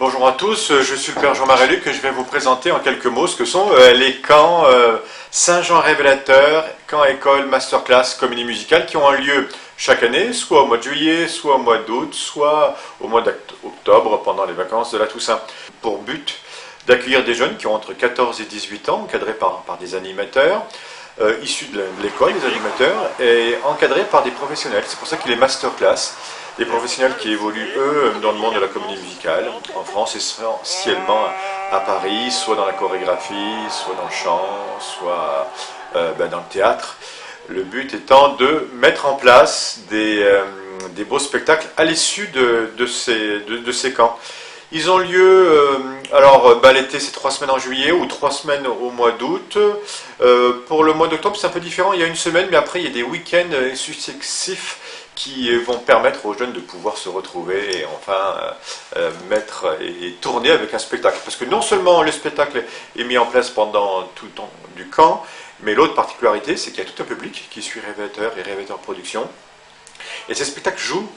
Bonjour à tous, je suis le Père Jean-Marie Luc et je vais vous présenter en quelques mots ce que sont les camps Saint-Jean Révélateur, camp école, masterclass, comédie musicale qui ont lieu chaque année, soit au mois de juillet, soit au mois d'août, soit au mois d'octobre pendant les vacances de la Toussaint. Pour but d'accueillir des jeunes qui ont entre 14 et 18 ans, encadrés par des animateurs, issus de l'école, des animateurs, et encadrés par des professionnels. C'est pour ça qu'il est masterclass. Des professionnels qui évoluent, eux, dans le monde de la comédie musicale, en France, essentiellement à Paris, soit dans la chorégraphie, soit dans le chant, soit dans le théâtre. Le but étant de mettre en place des beaux spectacles à l'issue de ces camps. Ils ont lieu, l'été c'est 3 semaines en juillet ou 3 semaines au mois d'août. Pour le mois d'octobre c'est un peu différent, il y a une semaine, mais après il y a des week-ends successifs qui vont permettre aux jeunes de pouvoir se retrouver et enfin mettre et tourner avec un spectacle. Parce que non seulement le spectacle est mis en place pendant tout le temps du camp, mais l'autre particularité c'est qu'il y a tout un public qui suit Révélateur et Révélateur Productions. Et ces spectacles jouent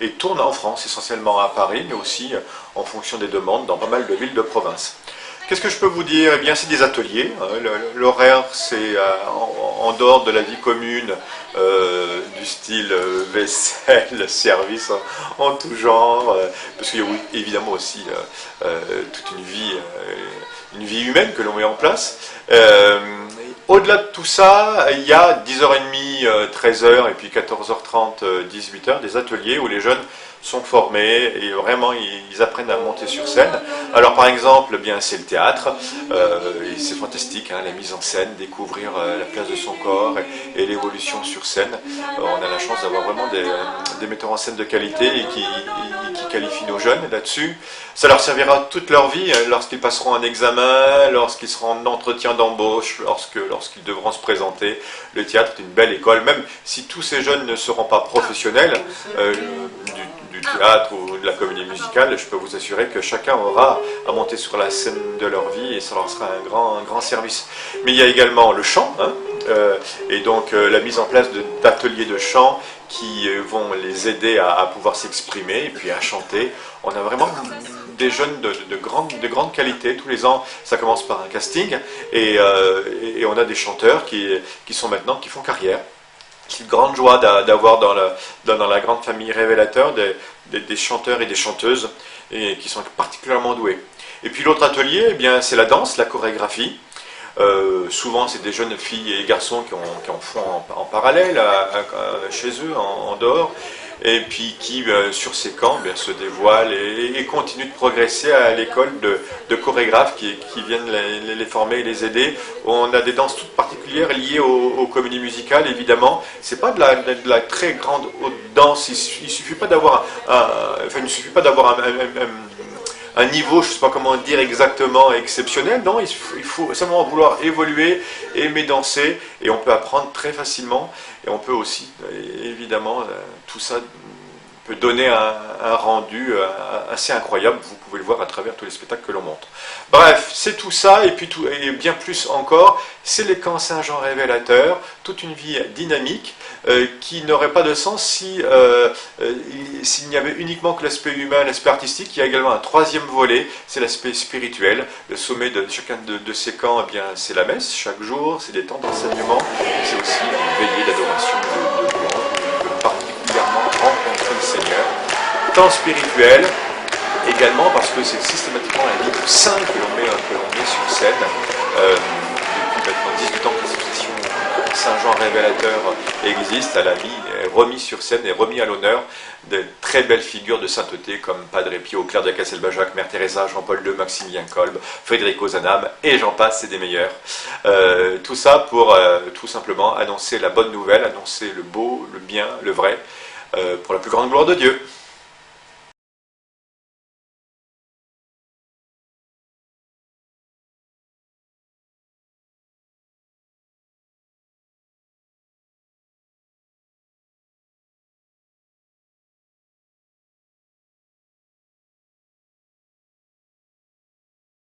et tournent en France, essentiellement à Paris, mais aussi en fonction des demandes dans pas mal de villes de province. Qu'est-ce que je peux vous dire? Eh bien, c'est des ateliers. L'horaire, c'est en dehors de la vie commune, du style vaisselle, service en tout genre, parce qu'il y a évidemment aussi toute une vie humaine que l'on met en place. Au-delà de tout ça, il y a 10h30, 13h et puis 14h30, 18h, des ateliers où les jeunes sont formés et vraiment ils apprennent à monter sur scène. Alors par exemple, c'est le théâtre, et c'est fantastique, la mise en scène, découvrir la place de son corps et l'évolution sur scène. On a la chance d'avoir vraiment des metteurs en scène de qualité et qui qualifient nos jeunes là-dessus. Ça leur servira toute leur vie, lorsqu'ils passeront un examen, lorsqu'ils seront en entretien d'embauche, lorsqu'ils devront se présenter. Le théâtre est une belle école, même si tous ces jeunes ne seront pas professionnels du théâtre ou de la comédie musicale, je peux vous assurer que chacun aura à monter sur la scène de leur vie et ça leur sera un grand service. Mais il y a également le chant, et donc la mise en place d'ateliers de chant qui vont les aider à pouvoir s'exprimer et puis à chanter. On a vraiment des jeunes de grande qualité. Tous les ans, ça commence par un casting et on a des chanteurs qui font carrière. C'est une grande joie d'avoir dans la grande famille Révélateur des chanteurs et des chanteuses et qui sont particulièrement doués. Et puis l'autre atelier, c'est la danse, la chorégraphie. Souvent c'est des jeunes filles et garçons qui en font en parallèle chez eux, en dehors, et puis qui sur ces camps se dévoilent et continuent de progresser à l'école de chorégraphes qui viennent les former et les aider. On a des danses toutes particulières liées aux comédies musicales, évidemment. C'est pas de la très grande haute danse, il suffit pas d'avoir un niveau, je ne sais pas comment dire exactement, exceptionnel. Non, il faut simplement vouloir évoluer, aimer danser, et on peut apprendre très facilement. Et on peut aussi, évidemment, tout ça peut donner un rendu assez incroyable. Vous pouvez le voir à travers tous les spectacles que l'on monte. Bref, c'est tout ça, et puis et bien plus encore, c'est les camps Saint-Jean Révélateur, toute une vie dynamique qui n'aurait pas de sens s'il n'y avait uniquement que l'aspect humain, l'aspect artistique. Il y a également un troisième volet, c'est l'aspect spirituel. Le sommet de chacun de ces camps, c'est la messe chaque jour, c'est des temps d'enseignement, c'est aussi une veillée d'adoration de louange, de particulièrement rencontrer le Seigneur. Temps spirituel, également parce que c'est systématiquement un livre saint que l'on met sur scène. Depuis maintenant 18 ans que l'association Saint-Jean Révélateur existe, elle a remis sur scène et remis à l'honneur de très belles figures de sainteté comme Padre Pio, Claire de Castelbajac, Mère Teresa, Jean-Paul II, Maximilien Kolbe, Federico Zanam, et j'en passe, c'est des meilleurs. Tout ça pour tout simplement annoncer la bonne nouvelle, annoncer le beau, le bien, le vrai, pour la plus grande gloire de Dieu.